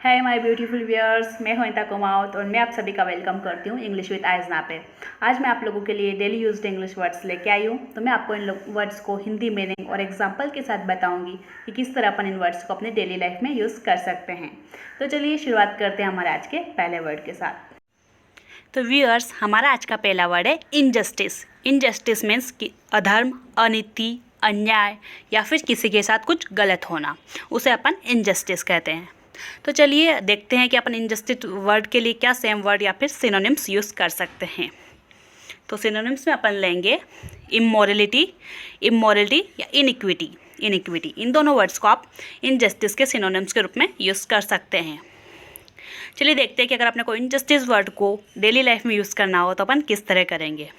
Hi my beautiful viewers, मैं हूं अनिता कुमावत और मैं आप सभी का वेलकम करती हूं इंग्लिश विद आइजना पे। आज मैं आप लोगों के लिए डेली यूज्ड इंग्लिश वर्ड्स लेके आई हूं। तो मैं आपको इन वर्ड्स को हिंदी मीनिंग और एग्जांपल के साथ बताऊंगी कि किस तरह अपन इन वर्ड्स को अपने डेली लाइफ में यूज़ कर सकते हैं। तो चलिए शुरुआत करते हैं हमारे आज के पहले वर्ड के साथ। तो व्यूअर्स, हमारा आज का पहला वर्ड है इनजस्टिस। इनजस्टिस मीन्स कि अधर्म, अनीति, अन्याय या फिर किसी के साथ कुछ गलत होना, उसे अपन इनजस्टिस कहते हैं। तो चलिए देखते हैं कि अपन इनजस्टिस वर्ड के लिए क्या सेम वर्ड या फिर सिनोनिम्स यूज़ कर सकते हैं। तो सिनोनिम्स में अपन लेंगे इमोरलिटी, इमोरलिटी या इनइक्विटी। इनइक्विटी, इन दोनों वर्ड्स को आप इनजस्टिस के सिनोनिम्स के रूप में यूज़ कर सकते हैं। चलिए देखते हैं कि अगर अपने को इनजस्टिस वर्ड को डेली लाइफ में यूज़ करना हो तो अपन किस तरह करेंगे।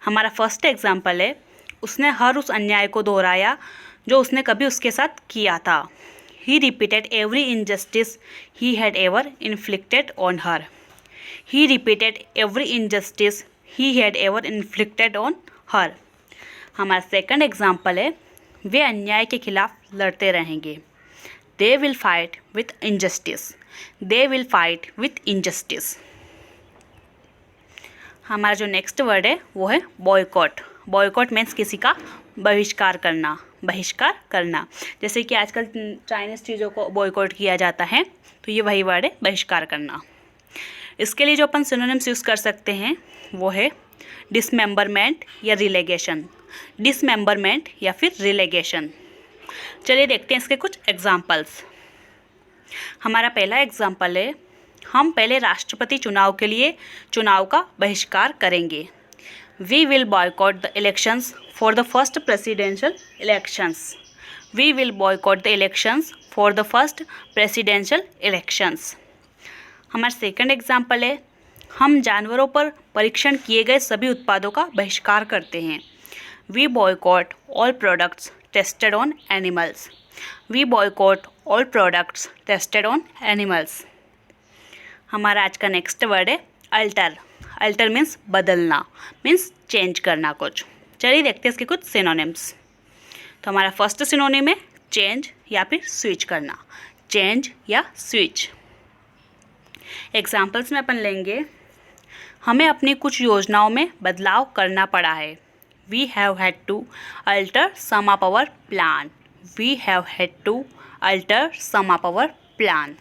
हमारा फर्स्ट एग्जाम्पल है, उसने हर उस अन्याय को दोहराया जो उसने कभी उसके साथ किया था। He repeated every injustice he had ever inflicted on her. He repeated every injustice he had ever inflicted on her. हमारा सेकंड एग्जाम्पल है, वे अन्याय के खिलाफ लड़ते रहेंगे। They will fight with injustice. They will fight with injustice. हमारा जो next word है वो है बॉयकॉट। बॉयकॉट मीन्स किसी का बहिष्कार करना, बहिष्कार करना। जैसे कि आजकल चाइनीज़ चीज़ों को बॉयकॉट किया जाता है, तो ये वही वर्ड है, बहिष्कार करना। इसके लिए जो अपन सिनोनिम्स यूज़ कर सकते हैं वो है डिसमेंबरमेंट या रिलेगेशन। डिसमेंबरमेंट या फिर रिलेगेशन। चलिए देखते हैं इसके कुछ एग्जाम्पल्स। हमारा पहला एग्जाम्पल है, हम पहले राष्ट्रपति चुनाव के लिए चुनाव का बहिष्कार करेंगे। We will boycott the elections for the first presidential elections. We will boycott the elections for the first presidential elections. हमारा सेकंड एग्जाम्पल है, हम जानवरों पर परीक्षण किए गए सभी उत्पादों का बहिष्कार करते हैं। We boycott all products tested on animals. We boycott all products tested on animals. हमारा आज का नेक्स्ट वर्ड है अल्टर। अल्टर मीन्स बदलना, मीन्स चेंज करना कुछ। चलिए देखते हैं इसके कुछ सिनोनिम्स। तो हमारा फर्स्ट सिनोनिम है चेंज या फिर स्विच करना। चेंज या स्विच। एग्जाम्पल्स में अपन लेंगे, हमें अपनी कुछ योजनाओं में बदलाव करना पड़ा है। We have had to alter some of our plan. We have had to alter some of our plan.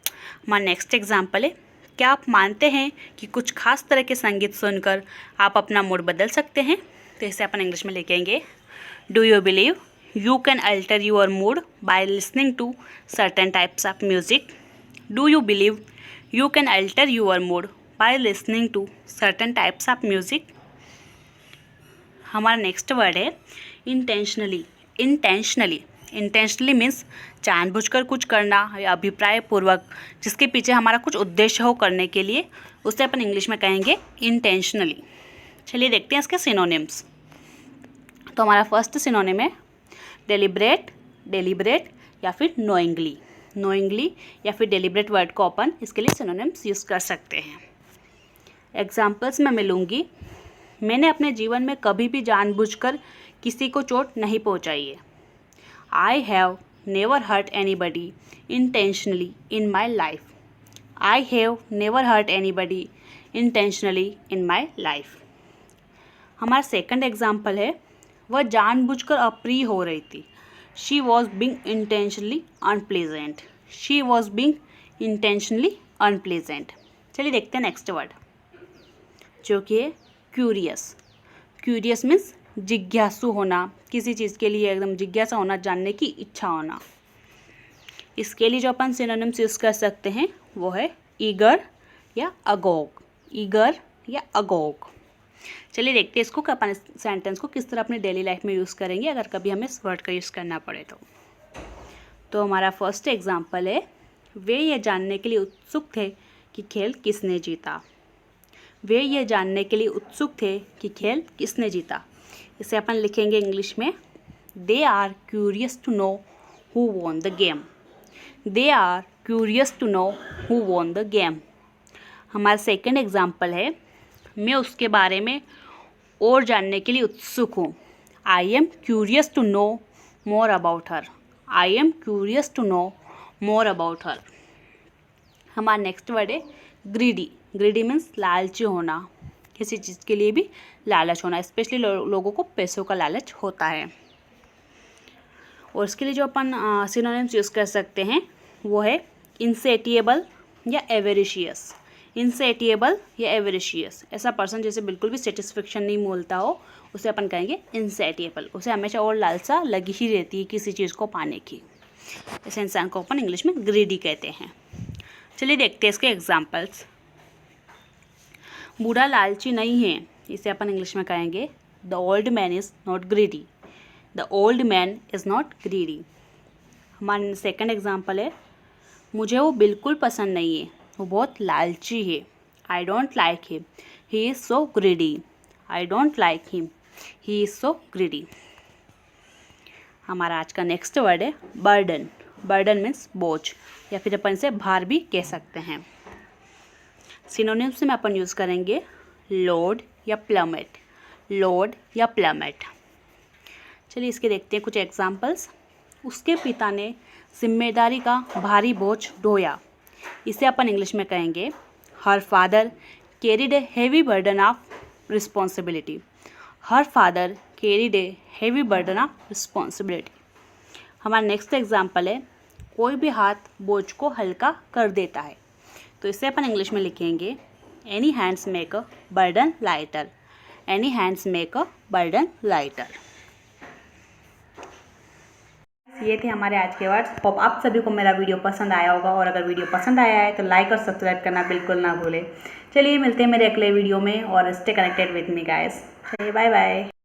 हमारा नेक्स्ट एग्जाम्पल है, क्या आप मानते हैं कि कुछ खास तरह के संगीत सुनकर आप अपना मूड बदल सकते हैं? तो इसे अपन इंग्लिश में लिखेंगे, do you believe you can alter your mood by listening to certain types of music? Do you believe you can alter your mood by listening to certain types of music? हमारा next word है intentionally. Intentionally, intentionally means जानबूझकर कुछ करना या अभिप्राय पूर्वक, जिसके पीछे हमारा कुछ उद्देश्य हो करने के लिए, उसे अपन इंग्लिश में कहेंगे इंटेंशनली। चलिए देखते हैं इसके सिनोनिम्स। तो हमारा फर्स्ट सिनोनिम है डेलिब्रेट, डेलिब्रेट या फिर नोइंगली। नोइंगली या फिर डेलिब्रेट वर्ड को अपन इसके लिए सिनोनिम्स यूज़ कर सकते हैं। एग्जाम्पल्स में मिलूँगी, मैंने अपने जीवन में कभी भी जानबूझकर किसी को चोट नहीं पहुँचाई है। I have never hurt anybody intentionally in my life. I have never hurt anybody intentionally in my life. हमारा सेकंड एग्जाम्पल है, वह जानबूझकर अप्रिय हो रही थी। She was being intentionally unpleasant. She was being intentionally unpleasant. चलिए देखते हैं नेक्स्ट वर्ड, जो कि है क्यूरियस। क्यूरियस मीन्स जिज्ञासु होना, किसी चीज़ के लिए एकदम जिज्ञासा होना, जानने की इच्छा होना। इसके लिए जो अपन सिनोनिम्स यूज़ कर सकते हैं वो है ईगर या अगोग। ईगर या अगोग। चलिए देखते हैं इसको कि अपन इस सेंटेंस को किस तरह अपने डेली लाइफ में यूज़ करेंगे अगर कभी हमें इस वर्ड का यूज़ करना पड़े तो हमारा फर्स्ट एग्जाम्पल है, वे यह जानने के लिए उत्सुक थे कि खेल किसने जीता। वे यह जानने के लिए उत्सुक थे कि खेल किसने जीता। इसे अपन लिखेंगे इंग्लिश में, they are curious to know who won the game. They are curious to know who won the game. हमारा सेकंड एग्जाम्पल है, मैं उसके बारे में और जानने के लिए उत्सुक हूँ। I am curious to know more about her. I am curious to know more about her. हमारा नेक्स्ट वर्ड है ग्रीडी। ग्रीडी मीन्स लालची होना, किसी चीज़ के लिए भी लालच होना, स्पेशली लोगों को पैसों का लालच होता है। और इसके लिए जो अपन सिनोनिम्स यूज़ कर सकते हैं वो है इंसेटिएबल या एवेरिशियस। इंसेटिएबल या एवेरिशियस, ऐसा पर्सन जैसे बिल्कुल भी सेटिस्फेक्शन नहीं मिलता हो उसे अपन कहेंगे इंसेटिएबल। उसे हमेशा और लालसा लगी ही रहती है किसी चीज़ को पाने की। ऐसे इंसान को अपन इंग्लिश में ग्रीडी कहते हैं। चलिए देखते हैं इसके एग्जाम्पल्स। बूढ़ा लालची नहीं है, इसे अपन इंग्लिश में कहेंगे the old man is not greedy. The old man is not greedy. हमारा सेकंड एग्जाम्पल है मुझे वो बिल्कुल पसंद नहीं है, वो बहुत लालची है। I don't like him, he is so greedy. I don't like him, he is so greedy. हमारा आज का नेक्स्ट वर्ड है बर्डन। बर्डन मीन्स बोझ, या फिर अपन इसे भार भी कह सकते हैं। सिनोनिम्स में अपन यूज़ करेंगे लोड या प्लमेट। लोड या प्लमेट। चलिए इसके देखते हैं कुछ एग्जाम्पल्स। उसके पिता ने जिम्मेदारी का भारी बोझ ढोया, इसे अपन इंग्लिश में कहेंगे her father carried A heavy burden of responsibility. Her father carried A heavy burden of responsibility. हमारा नेक्स्ट एग्जाम्पल है कोई भी हाथ बोझ को हल्का कर देता है, तो इसे अपन इंग्लिश में लिखेंगे any hands make a burden lighter. Any hands make a burden lighter. ये थे हमारे आज के वर्ड्स। होप आप सभी को मेरा वीडियो पसंद आया होगा, और अगर वीडियो पसंद आया है तो लाइक और सब्सक्राइब करना बिल्कुल ना भूलें। चलिए मिलते हैं मेरे अगले वीडियो में, और stay connected with me guys. चलिए बाय बाय।